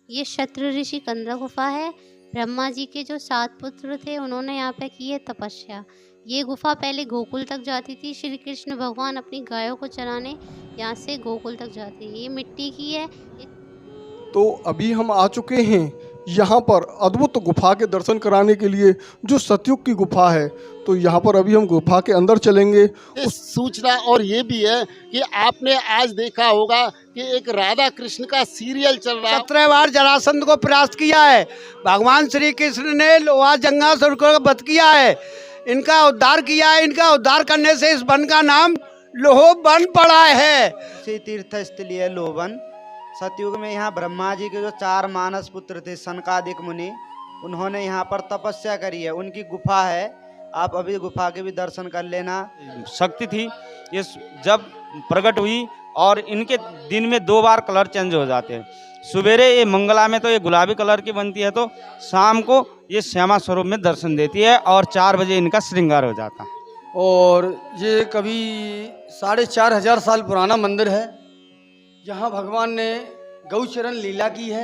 ये शत्रु ऋषि कंदरा गुफा है। ब्रह्मा जी के जो 7 पुत्र थे उन्होंने यहाँ पे की है तपस्या। ये गुफा पहले गोकुल तक जाती थी। श्री कृष्ण भगवान अपनी गायों को चराने यहाँ से गोकुल तक जाते हैं। ये मिट्टी की है। तो अभी हम आ चुके हैं यहाँ पर अद्भुत गुफा के दर्शन कराने के लिए, जो सतयुग की गुफा है। तो यहाँ पर अभी हम गुफा के अंदर चलेंगे। इस सूचना और ये भी है कि आपने आज देखा होगा कि एक राधा कृष्ण का सीरियल चल रहा है। 17 बार जरासंध को परास्त किया है। भगवान श्री कृष्ण ने लोहा जंगासुर को वध किया है, इनका उद्धार किया है। इनका उद्धार करने से इस वन का नाम लोहवन पड़ा है। श्री तीर्थ स्थली है लोहवन। सतयुग में यहाँ ब्रह्मा जी के जो 4 मानस पुत्र थे सनकादिक मुनि, उन्होंने यहाँ पर तपस्या करी है। उनकी गुफा है, आप अभी गुफा के भी दर्शन कर लेना। शक्ति थी ये जब प्रकट हुई, और इनके दिन में 2 बार कलर चेंज हो जाते हैं। सवेरे ये मंगला में तो ये गुलाबी कलर की बनती है, तो शाम को ये श्यामा स्वरूप में दर्शन देती है, और 4 बजे इनका श्रृंगार हो जाता है। और ये कभी 4500 साल पुराना मंदिर है। यहाँ भगवान ने गौचरण लीला की है।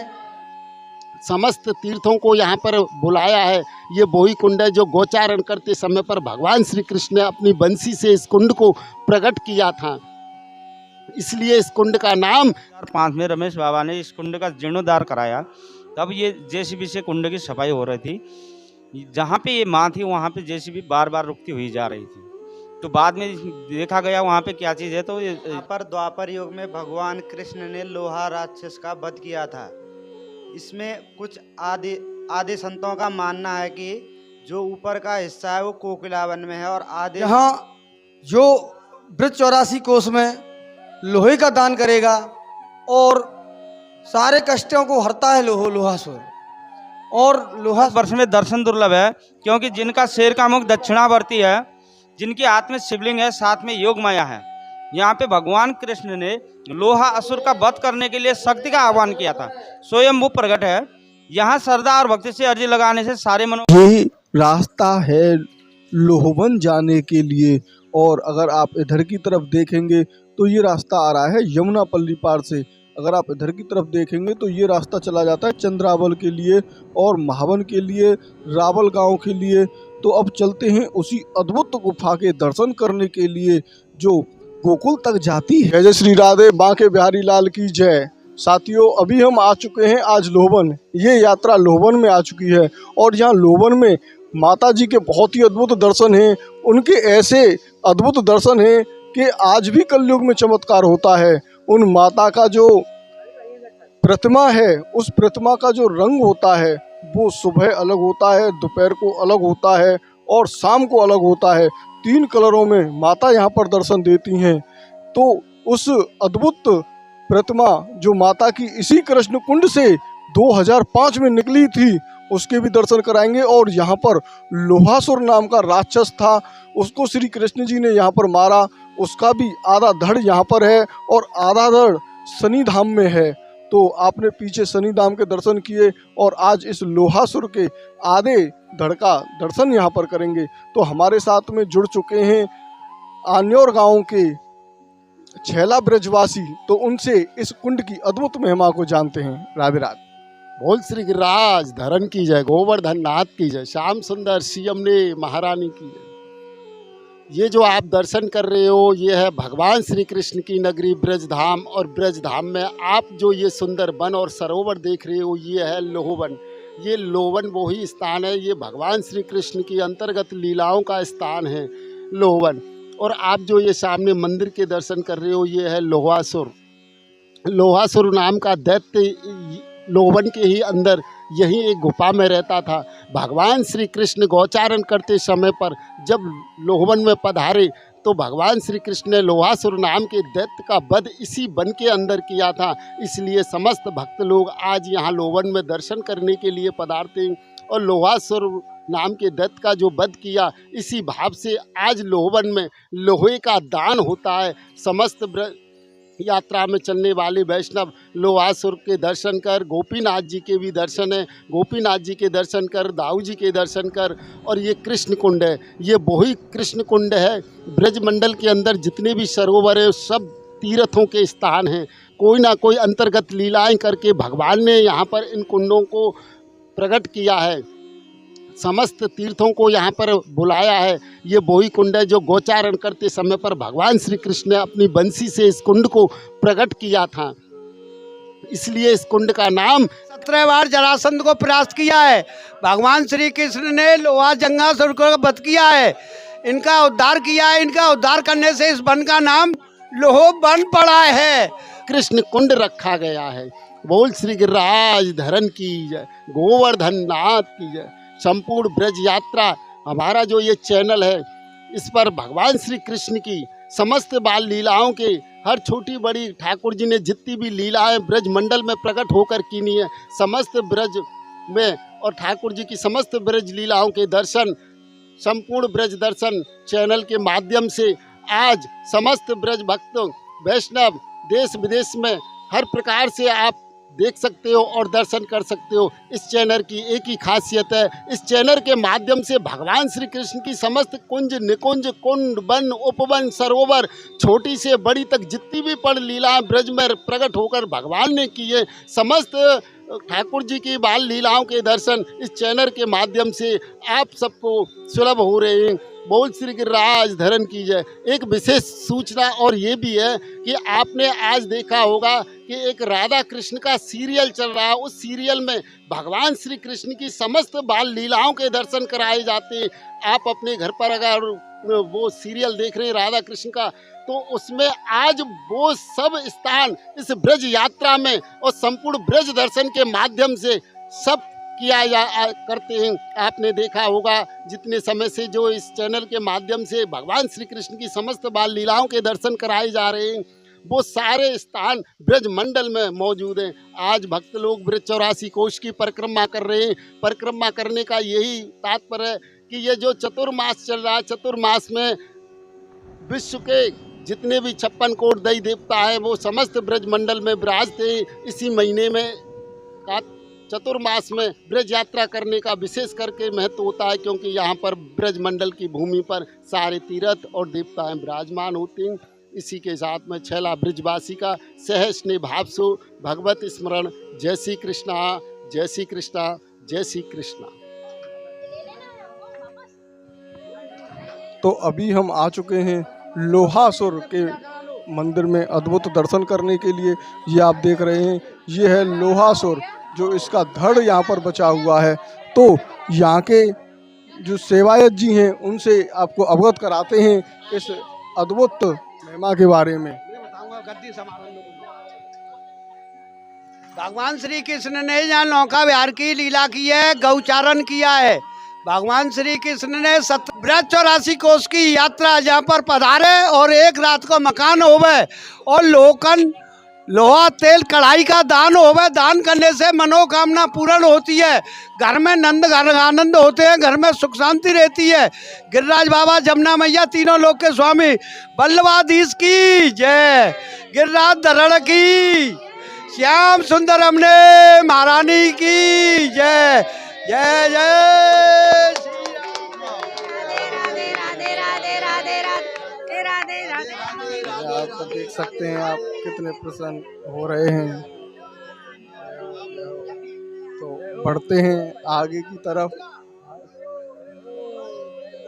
समस्त तीर्थों को यहाँ पर बुलाया है। ये वही कुंड है जो गोचारण करते समय पर भगवान श्री कृष्ण ने अपनी बंसी से इस कुंड को प्रकट किया था, इसलिए इस कुंड का नाम। 2005 में रमेश बाबा ने इस कुंड का जीर्णोद्धार कराया। तब ये जेसीबी से कुंड की सफाई हो रही थी। जहाँ पे ये माँ थी वहाँ पे जेसीबी बार बार रुकती हुई जा रही थी। तो बाद में देखा गया वहाँ पे क्या चीज़ है, तो ये पर द्वापर युग में भगवान कृष्ण ने लोहा राक्षस का वध किया था। इसमें कुछ आदि संतों का मानना है कि जो ऊपर का हिस्सा है वो कोकिलावन में है, और आधे यहाँ जो वृक्ष 84 कोष में लोहे का दान करेगा और सारे कष्टों को हरता है लोहासुर। और लोहा वर्ष में दर्शन दुर्लभ है, क्योंकि जिनका शेर का मुख दक्षिणावर्ती है, जिनके हाथ में शिवलिंग है, साथ में योग माया है। यहाँ पे भगवान कृष्ण ने लोहा असुर का वध करने के लिए शक्ति का आह्वान किया था। स्वयं वो प्रकट है। यहाँ श्रद्धा और भक्ति से अर्जी लगाने से सारे मनो। ये रास्ता है लोहवन जाने के लिए, और अगर आप इधर की तरफ देखेंगे तो ये रास्ता आ रहा है यमुना पल्ली पार से। अगर आप इधर की तरफ देखेंगे तो ये रास्ता चला जाता है चंद्रावल के लिए और महावन के लिए, रावल गांव के लिए। तो अब चलते हैं उसी अद्भुत गुफा के दर्शन करने के लिए जो गोकुल तक जाती है। जय श्री राधे, बांके बिहारी लाल की जय। साथियों, अभी हम आ चुके हैं आज लोहवन। ये यात्रा लोहवन में आ चुकी है, और यहाँ लोहवन में माता जी के बहुत ही अद्भुत दर्शन हैं। उनके ऐसे अद्भुत दर्शन हैं कि आज भी कलयुग में चमत्कार होता है। उन माता का जो प्रतिमा है, उस प्रतिमा का जो रंग होता है वो सुबह अलग होता है, दोपहर को अलग होता है, और शाम को अलग होता है। 3 कलरों में माता यहाँ पर दर्शन देती हैं। तो उस अद्भुत प्रतिमा जो माता की इसी कृष्ण कुंड से 2005 में निकली थी, उसके भी दर्शन कराएंगे। और यहाँ पर लोहासुर नाम का राक्षस था, उसको श्री कृष्ण जी ने यहाँ पर मारा। उसका भी आधा धड़ यहाँ पर है और आधा धड़ शनिधाम में है। तो आपने पीछे शनिधाम के दर्शन किए, और आज इस लोहासुर के आधे धड़ का दर्शन यहाँ पर करेंगे। तो हमारे साथ में जुड़ चुके हैं आन्योर गांव के छैला ब्रजवासी, तो उनसे इस कुंड की अद्भुत महिमा को जानते हैं। राधे राधे। बोल श्री गिरिराज धरन की जय, गोवर्धन नाथ की जय, श्याम सुंदर सीएम ने महारानी की जय। ये जो आप दर्शन कर रहे हो, ये है भगवान श्री कृष्ण की नगरी ब्रजधाम। और ब्रजधाम में आप जो ये सुंदर वन और सरोवर देख रहे हो, ये है लोहवन। ये लोहवन वही स्थान है, ये भगवान श्री कृष्ण की अंतर्गत लीलाओं का स्थान है लोहवन। और आप जो ये सामने मंदिर के दर्शन कर रहे हो, ये है लोहासुर। लोहासुर नाम का दैत्य लोहवन के ही अंदर यही एक गुफा में रहता था। भगवान श्री कृष्ण गोचारण करते समय पर जब लोहवन में पधारे, तो भगवान श्री कृष्ण ने लोहासुर नाम के दैत्य का वध इसी वन के अंदर किया था। इसलिए समस्त भक्त लोग आज यहाँ लोहवन में दर्शन करने के लिए पधारते हैं। और लोहासुर नाम के दैत्य का जो वध किया, इसी भाव से आज लोहवन में लोहे का दान होता है। समस्त यात्रा में चलने वाले वैष्णव लोहासुर के दर्शन कर, गोपीनाथ जी के भी दर्शन है, गोपीनाथ जी के दर्शन कर, दाऊ जी के दर्शन कर। और ये कृष्ण कुंड है, ये वही कृष्ण कुंड है। ब्रजमंडल के अंदर जितने भी सरोवर हैं सब तीर्थों के स्थान हैं। कोई ना कोई अंतर्गत लीलाएं करके भगवान ने यहाँ पर इन कुंडों को प्रकट किया है, समस्त तीर्थों को यहाँ पर बुलाया है। ये वही कुंड है जो गोचारण करते समय पर भगवान श्री कृष्ण ने अपनी बंसी से इस कुंड को प्रकट किया था, इसलिए इस कुंड का नाम 17 बार जरासंध को परास्त किया है। भगवान श्री कृष्ण ने लोहा जंगासुर को वध किया है, इनका उद्धार किया है। इनका उद्धार करने से इस वन का नाम लोह वन पड़ा है। कृष्ण कुंड रखा गया है। बोल श्री गिरिराज धरन की जय, गोवर्धन नाथ की जय। संपूर्ण ब्रज यात्रा हमारा जो ये चैनल है, इस पर भगवान श्री कृष्ण की समस्त बाल लीलाओं के हर छोटी बड़ी ठाकुर जी ने जितनी भी लीलाएं ब्रज मंडल में प्रकट होकर कीनी है, समस्त ब्रज में और ठाकुर जी की समस्त ब्रज लीलाओं के दर्शन संपूर्ण ब्रज दर्शन चैनल के माध्यम से आज समस्त ब्रज भक्त वैष्णव देश विदेश में हर प्रकार से आप देख सकते हो और दर्शन कर सकते हो। इस चैनल की एक ही खासियत है, इस चैनल के माध्यम से भगवान श्री कृष्ण की समस्त कुंज निकुंज कुंड वन उपवन सरोवर छोटी से बड़ी तक जितनी भी पड़ लीलाएं ब्रज में प्रकट होकर भगवान ने की है, समस्त ठाकुर जी की बाल लीलाओं के दर्शन इस चैनल के माध्यम से आप सबको सुलभ हो रहे हैं। बोल श्री गिरिराज धरन की जय। एक विशेष सूचना और ये भी है कि आपने आज देखा होगा कि एक राधा कृष्ण का सीरियल चल रहा है, उस सीरियल में भगवान श्री कृष्ण की समस्त बाल लीलाओं के दर्शन कराए जाते हैं। आप अपने घर पर अगर वो सीरियल देख रहे हैं राधा कृष्ण का, तो उसमें आज वो सब स्थान इस ब्रज यात्रा में और संपूर्ण ब्रज दर्शन के माध्यम से सब किया करते हैं। आपने देखा होगा जितने समय से जो इस चैनल के माध्यम से भगवान श्री कृष्ण की समस्त बाल लीलाओं के दर्शन कराए जा रहे हैं, वो सारे स्थान ब्रज मंडल में मौजूद हैं। आज भक्त लोग ब्रज 84 कोष की परिक्रमा कर रहे हैं। परिक्रमा करने का यही तात्पर्य है कि ये जो चतुर्मास चल रहा है, चतुर्मास में विश्व के जितने भी 56 कोटि दैव देवता है वो समस्त ब्रज मंडल में विराजते हैं। इसी महीने में चतुर्मास में ब्रज यात्रा करने का विशेष करके महत्व होता है, क्योंकि यहाँ पर ब्रज मंडल की भूमि पर सारे तीर्थ और देवताएं विराजमान होती हैं। इसी के साथ में छैला ब्रजवासी का सहस्ने भाव सो भगवत स्मरण। जय श्री कृष्णा, जय श्री कृष्णा, जय श्री कृष्णा। तो अभी हम आ चुके हैं लोहासुर के मंदिर में अद्भुत दर्शन करने के लिए। ये आप देख रहे हैं, ये है लोहासुर, जो इसका धड़ यहाँ पर बचा हुआ है। तो यहाँ के जो सेवायत जी हैं उनसे आपको अवगत कराते हैं इस अद्भुत महिमा के बारे में। भगवान श्री कृष्ण ने यहाँ नौका विहार की लीला की है, गौचारण किया है। भगवान श्री कृष्ण ने ब्रज 84 कोष की यात्रा जहाँ पर पधारे और एक रात को मकान होवे और लोकन लोहा तेल कढ़ाई का दान होवे। दान करने से मनोकामना पूर्ण होती है, घर में नंद घर आनंद होते हैं, घर में सुख शांति रहती है। गिरिराज बाबा, जमुना मैया, तीनों लोक के स्वामी बल्लवाधीश की जय। गिरिराज धरण की, श्याम सुंदर हमने महारानी की जय। जय जय आप तो देख सकते हैं आप कितने प्रसन्न हो रहे हैं। तो बढ़ते हैं आगे की तरफ।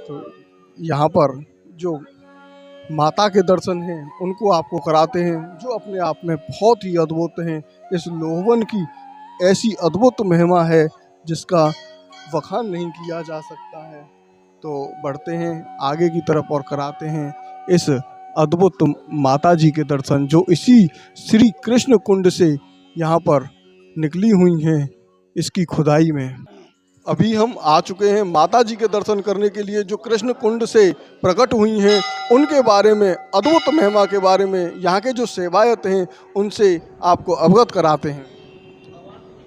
तो यहाँ पर जो माता के दर्शन हैं उनको आपको कराते हैं, जो अपने आप में बहुत ही अद्भुत हैं। इस लोहवन की ऐसी अद्भुत महिमा है जिसका वखान नहीं किया जा सकता है। तो बढ़ते हैं आगे की तरफ और कराते हैं इस अद्भुत माता जी के दर्शन, जो इसी श्री कृष्ण कुंड से यहाँ पर निकली हुई हैं इसकी खुदाई में। अभी हम आ चुके हैं माता जी के दर्शन करने के लिए, जो कृष्ण कुंड से प्रकट हुई हैं उनके बारे में, अद्भुत महिमा के बारे में यहाँ के जो सेवायत हैं उनसे आपको अवगत कराते हैं।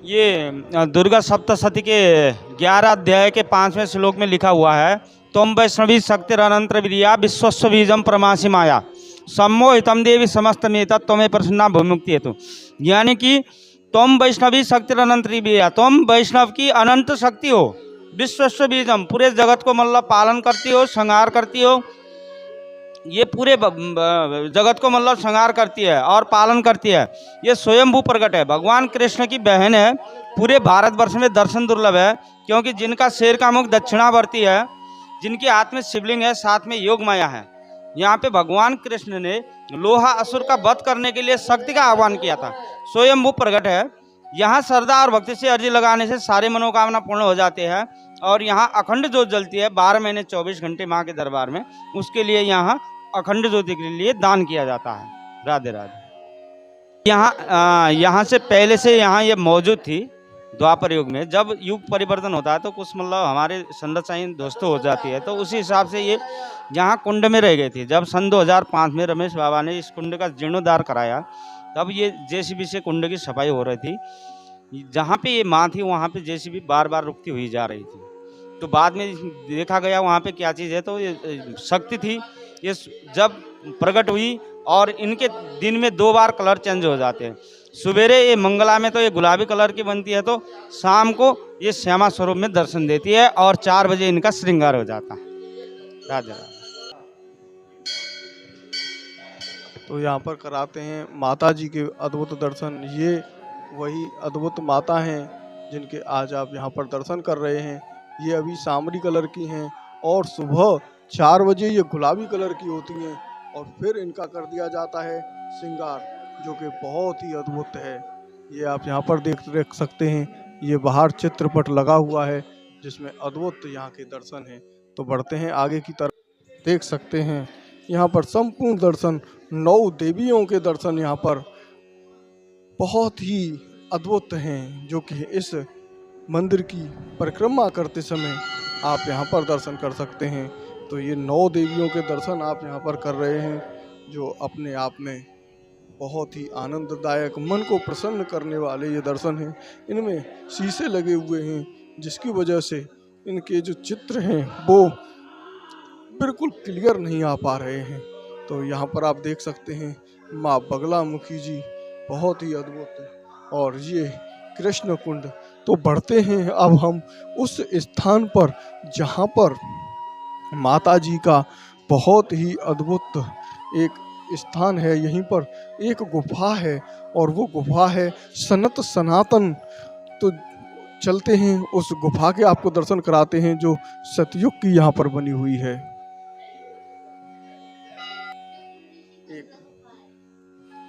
ये दुर्गा सप्तशती के 11 अध्याय के 5वें श्लोक में लिखा हुआ है, तुम वैष्णवी शक्तिरनंतर विद्या विश्वस्व बीजम प्रमासी माया सम्मोहितम देवी समस्तमेत तुम्हें प्रसन्ना भूमुक्ति हेतु। यानी कि तुम वैष्णवी शक्तिरनंतर विद्या, तुम वैष्णव की अनंत शक्ति हो, विश्वस्व बीजम पूरे जगत को मतलब पालन करती हो, संहार करती हो, ये पूरे जगत को मतलब श्रृंगार करती है और पालन करती है। ये स्वयंभू प्रकट है, भगवान कृष्ण की बहन है। पूरे भारतवर्ष में दर्शन दुर्लभ है, क्योंकि जिनका शेर का मुख दक्षिणावर्ती है, जिनके हाथ में शिवलिंग है, साथ में योग माया है। यहाँ पे भगवान कृष्ण ने लोहा असुर का वध करने के लिए शक्ति का आह्वान किया था। स्वयंभू प्रकट है। यहाँ श्रद्धा और भक्ति से अर्जी लगाने से सारे मनोकामना पूर्ण हो जाते हैं। और यहाँ अखंड ज्योत जलती है 12 महीने 24 घंटे माँ के दरबार में। उसके लिए यहाँ अखंड ज्योति के लिए दान किया जाता है। राधे राधे। यहाँ से पहले से यहाँ ये मौजूद थी द्वापर युग में। जब युग परिवर्तन होता है तो कुछ मतलब हमारे संरचना दोस्तों हो जाती है, तो उसी हिसाब से ये यहाँ कुंड में रह गई थी। जब सन 2005 में रमेश बाबा ने इस कुंड का जीर्णोद्धार कराया, तब ये जेसीबी से कुंड की सफाई हो रही थी। जहाँ पे ये माँ थी वहाँ पे जेसीबी बार बार रुकती हुई जा रही थी। तो बाद में देखा गया वहाँ पे क्या चीज़ है, तो ये शक्ति थी। ये जब प्रकट हुई और इनके दिन में 2 बार कलर चेंज हो जाते हैं। सवेरे ये मंगला में तो ये गुलाबी कलर की बनती है, तो शाम को ये श्यामा स्वरूप में दर्शन देती है और 4 बजे इनका श्रृंगार हो जाता है। राधे राधे। तो यहाँ पर कराते हैं माता जी के अद्भुत दर्शन। ये वही अद्भुत माता हैं जिनके आज आप यहाँ पर दर्शन कर रहे हैं। ये अभी सामरी कलर की हैं और सुबह 4 बजे ये गुलाबी कलर की होती हैं और फिर इनका कर दिया जाता है श्रृंगार, जो कि बहुत ही अद्भुत है। ये आप यहाँ पर देख सकते हैं। ये बाहर चित्रपट लगा हुआ है जिसमें अद्भुत यहाँ के दर्शन हैं। तो बढ़ते हैं आगे की तरफ। देख सकते हैं यहाँ पर संपूर्ण दर्शन 9 देवियों के दर्शन यहाँ पर बहुत ही अद्भुत हैं, जो कि इस मंदिर की परिक्रमा करते समय आप यहाँ पर दर्शन कर सकते हैं। तो ये 9 देवियों के दर्शन आप यहाँ पर कर रहे हैं, जो अपने आप में बहुत ही आनंददायक, मन को प्रसन्न करने वाले ये दर्शन हैं। इनमें शीशे लगे हुए हैं, जिसकी वजह से इनके जो चित्र हैं वो बिल्कुल क्लियर नहीं आ पा रहे हैं। तो यहाँ पर आप देख सकते हैं माँ बगलामुखी जी बहुत ही अद्भुत है। और ये कृष्ण कुंड। तो बढ़ते हैं अब हम उस स्थान पर जहाँ पर माता जी का बहुत ही अद्भुत एक स्थान है। यहीं पर एक गुफा है और वो गुफा है सनत सनातन। तो चलते हैं उस गुफा के आपको दर्शन कराते हैं, जो सतयुग की यहाँ पर बनी हुई है।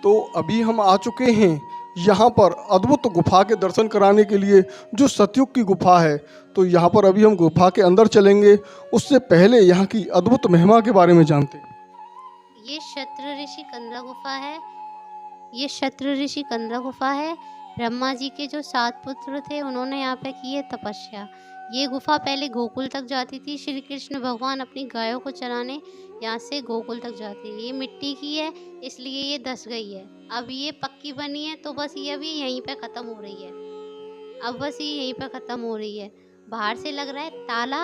तो अभी हम आ चुके हैं यहाँ पर अद्भुत गुफा के दर्शन कराने के लिए, जो सतयुग की गुफा है। तो यहाँ पर अभी हम गुफा के अंदर चलेंगे। उससे पहले यहाँ की अद्भुत महिमा के बारे में जानते हैं। ये शत्रु ऋषि कंदरा गुफा है। ये शत्रु ऋषि कंदरा गुफा है। ब्रह्मा जी के जो 7 पुत्र थे, उन्होंने यहाँ पे की है तपस्या। ये गुफा पहले गोकुल तक जाती थी। श्री कृष्ण भगवान अपनी गायों को चराने यहाँ से गोकुल तक जाती है। ये मिट्टी की है, इसलिए ये धंस गई है। अब ये पक्की बनी है, तो बस ये अभी यहीं पे ख़त्म हो रही है। अब बस ये यहीं पे ख़त्म हो रही है। बाहर से लग रहा है ताला,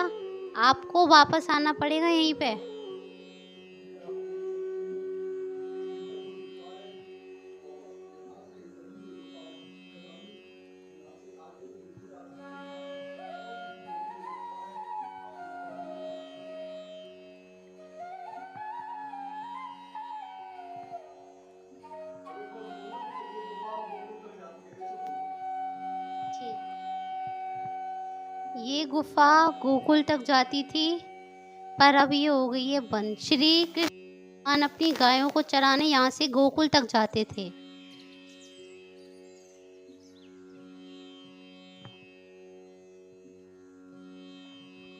आपको वापस आना पड़ेगा यहीं पे। ये गुफा गोकुल तक जाती थी, पर अब ये हो गई है बंद। श्री कृष्ण भगवान अपनी गायों को चराने यहाँ से गोकुल तक जाते थे।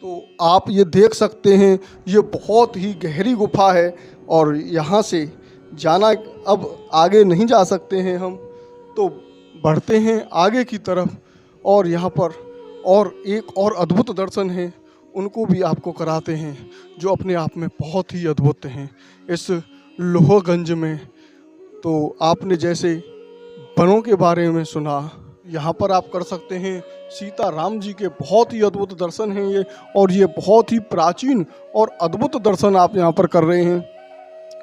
तो आप ये देख सकते हैं, ये बहुत ही गहरी गुफा है और यहाँ से जाना, अब आगे नहीं जा सकते हैं हम। तो बढ़ते हैं आगे की तरफ और यहाँ पर और एक और अद्भुत दर्शन है, उनको भी आपको कराते हैं, जो अपने आप में बहुत ही अद्भुत हैं। इस लोहगंज में तो आपने जैसे वनों के बारे में सुना, यहाँ पर आप कर सकते हैं सीता राम जी के बहुत ही अद्भुत दर्शन हैं ये, और ये बहुत ही प्राचीन और अद्भुत दर्शन आप यहाँ पर कर रहे हैं।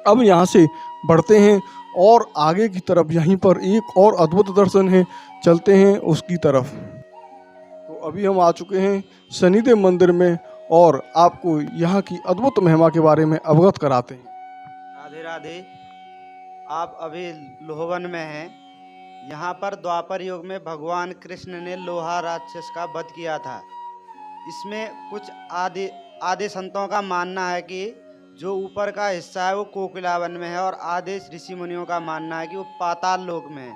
अब यहाँ से बढ़ते हैं और आगे की तरफ, यहीं पर एक और अद्भुत दर्शन है, चलते हैं उसकी तरफ। तो अभी हम आ चुके हैं शनिदेव मंदिर में और आपको यहाँ की अद्भुत महिमा के बारे में अवगत कराते हैं। राधे। आप अभी लोहवन में हैं। यहाँ पर द्वापर युग में भगवान कृष्ण ने लोहा राक्षस का वध किया था। इसमें कुछ आधे संतों का मानना है कि जो ऊपर का हिस्सा है वो कोकिलावन में है, और आधे ऋषि मुनियों का मानना है कि वो पाताल लोक में है।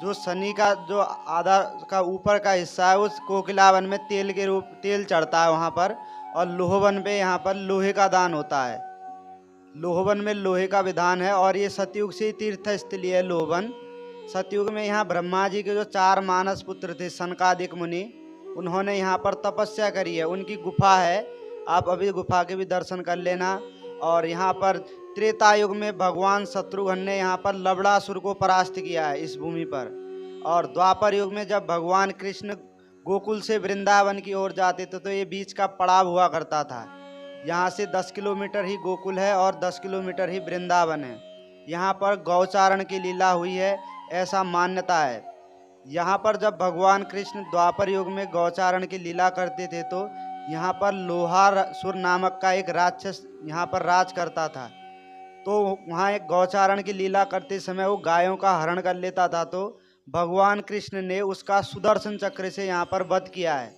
जो शनि का जो आधा का ऊपर का हिस्सा है उस कोकिलावन में तेल चढ़ता है वहाँ पर, और लोहवन पे यहाँ पर लोहे का दान होता है। लोहवन में लोहे का विधान है, और ये सतयुग से तीर्थ स्थली है लोहवन। सतयुग में यहाँ ब्रह्मा जी के जो 4 मानस पुत्र थे सनकादिक मुनि, उन्होंने यहाँ पर तपस्या करी है। उनकी गुफा है, आप अभी गुफा के भी दर्शन कर लेना। और यहाँ पर त्रेता युग में भगवान शत्रुघ्न ने यहाँ पर लवणासुर को परास्त किया है इस भूमि पर। और द्वापर युग में जब भगवान कृष्ण गोकुल से वृंदावन की ओर जाते थे तो ये बीच का पड़ाव हुआ करता था। यहाँ से 10 किलोमीटर ही गोकुल है और 10 किलोमीटर ही वृंदावन है। यहाँ पर गौचारण की लीला हुई है, ऐसा मान्यता है। यहाँ पर जब भगवान कृष्ण द्वापर युग में गौचारण की लीला करते थे तो यहाँ पर लोहासुर नामक का एक राक्षस यहाँ पर राज करता था। तो वहाँ एक गौचारण की लीला करते समय वो गायों का हरण कर लेता था, तो भगवान कृष्ण ने उसका सुदर्शन चक्र से यहाँ पर वध किया है।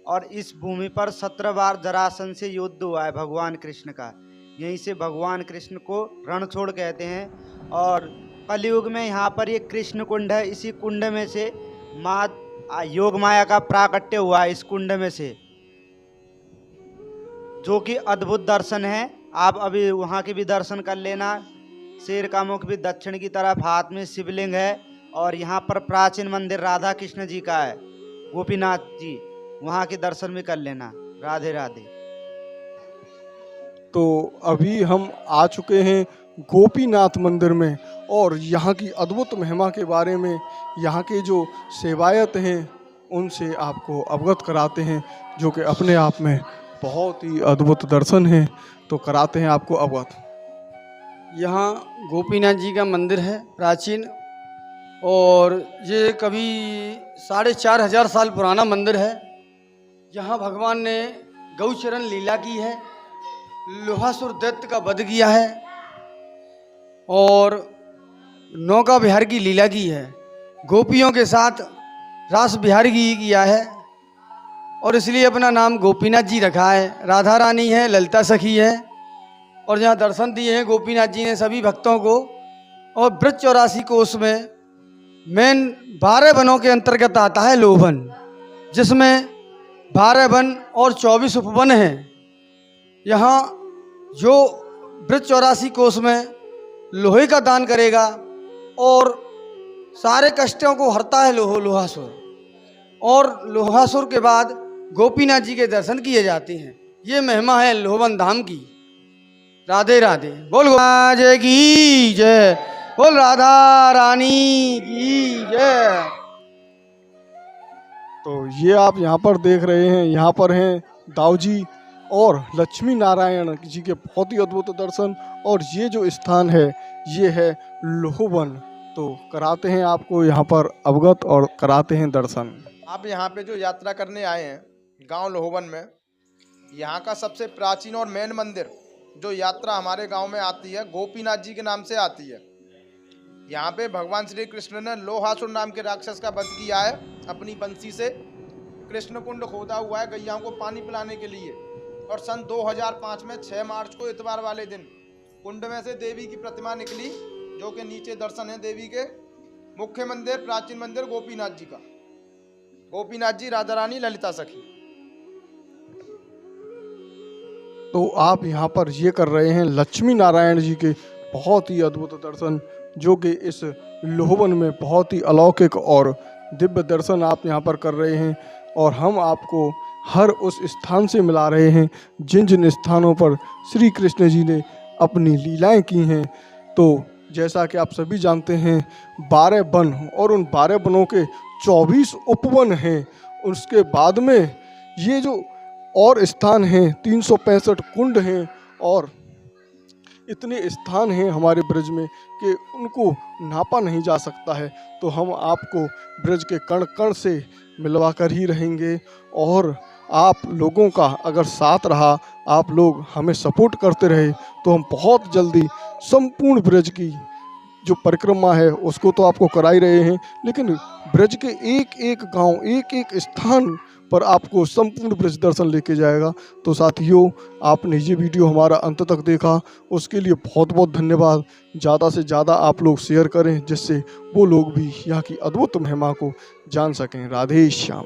और इस भूमि पर 17 बार जरासंध से युद्ध हुआ है भगवान कृष्ण का। यहीं से भगवान कृष्ण को रणछोड़ कहते हैं। और कलयुग में यहाँ पर ये कृष्ण कुंड है, इसी कुंड में से माँ योग माया का प्राकट्य हुआ है। इस कुंड में से जो कि अद्भुत दर्शन है, आप अभी वहाँ के भी दर्शन कर लेना। शेर का मुख भी दक्षिण की तरफ, हाथ में शिवलिंग है, और यहाँ पर प्राचीन मंदिर राधा कृष्ण जी का है, गोपीनाथ जी, वहाँ के दर्शन भी कर लेना। राधे राधे। तो अभी हम आ चुके हैं गोपीनाथ मंदिर में, और यहाँ की अद्भुत महिमा के बारे में यहाँ के जो सेवायत हैं उनसे आपको अवगत कराते हैं, जो कि अपने आप में बहुत ही अद्भुत दर्शन हैं। तो कराते हैं आपको अवगत। यहाँ गोपीनाथ जी का मंदिर है प्राचीन, और ये कभी 4500 साल पुराना मंदिर है। यहाँ भगवान ने गौचरण लीला की है, लोहासुर दैत्य का वध किया है, और नौका विहार की लीला की है। गोपियों के साथ रास विहार की किया है, और इसलिए अपना नाम गोपीनाथ जी रखा है। राधा रानी है, ललिता सखी है, और जहाँ दर्शन दिए हैं गोपीनाथ जी ने सभी भक्तों को। और ब्रज 84 कोष में मेन 12 वनों के अंतर्गत आता है लोहवन, जिसमें 12 वन और 24 उपवन हैं। यहाँ जो ब्रज 84 कोष में लोहे का दान करेगा और सारे कष्टों को हरता है लोहासुर, और लोहासुर के बाद गोपीनाथ जी के दर्शन किए जाते हैं। ये महिमा है लोहवन धाम की। राधे राधे। बोल गोपाल की जय, बोल राधा रानी की जय। तो ये आप यहाँ पर देख रहे हैं, यहाँ पर हैं दाऊ जी और लक्ष्मी नारायण जी के बहुत ही अद्भुत दर्शन। और ये जो स्थान है ये है लोहवन। तो कराते हैं आपको यहाँ पर अवगत और कराते हैं दर्शन। आप यहाँ पे जो यात्रा करने आए हैं गांव लोहवन में, यहाँ का सबसे प्राचीन और मेन मंदिर जो यात्रा हमारे गांव में आती है गोपीनाथ जी के नाम से आती है। यहाँ पे भगवान श्री कृष्ण ने लोहासुर नाम के राक्षस का वध किया है अपनी बंसी से। कृष्ण कुंड खोदा हुआ है गैयाओं को पानी पिलाने के लिए, और सन 2005 में 6 मार्च को इतवार वाले दिन कुंड में से देवी की प्रतिमा निकली, जो कि नीचे दर्शन है देवी के। मुख्य मंदिर प्राचीन मंदिर गोपीनाथ जी का, गोपीनाथ जी, राधा रानी, ललिता सखी। तो आप यहाँ पर ये कर रहे हैं लक्ष्मी नारायण जी के बहुत ही अद्भुत दर्शन, जो कि इस लोहवन में बहुत ही अलौकिक और दिव्य दर्शन आप यहाँ पर कर रहे हैं। और हम आपको हर उस स्थान से मिला रहे हैं जिन जिन स्थानों पर श्री कृष्ण जी ने अपनी लीलाएं की हैं। तो जैसा कि आप सभी जानते हैं 12 वन, और उन 12 वनों के 24 उपवन हैं। उसके बाद में ये जो और स्थान हैं 365 कुंड हैं, और इतने स्थान हैं हमारे ब्रज में कि उनको नापा नहीं जा सकता है। तो हम आपको ब्रज के कण कण से मिलवा कर ही रहेंगे, और आप लोगों का अगर साथ रहा, आप लोग हमें सपोर्ट करते रहे, तो हम बहुत जल्दी संपूर्ण ब्रज की जो परिक्रमा है उसको तो आपको करा ही रहे हैं, लेकिन ब्रज के एक एक गांव, एक एक स्थान पर आपको संपूर्ण ब्रज दर्शन लेके जाएगा। तो साथियों, आपने ये वीडियो हमारा अंत तक देखा, उसके लिए बहुत बहुत धन्यवाद। ज़्यादा से ज़्यादा आप लोग शेयर करें, जिससे वो लोग भी यहाँ की अद्भुत महिमा को जान सकें। राधे श्याम।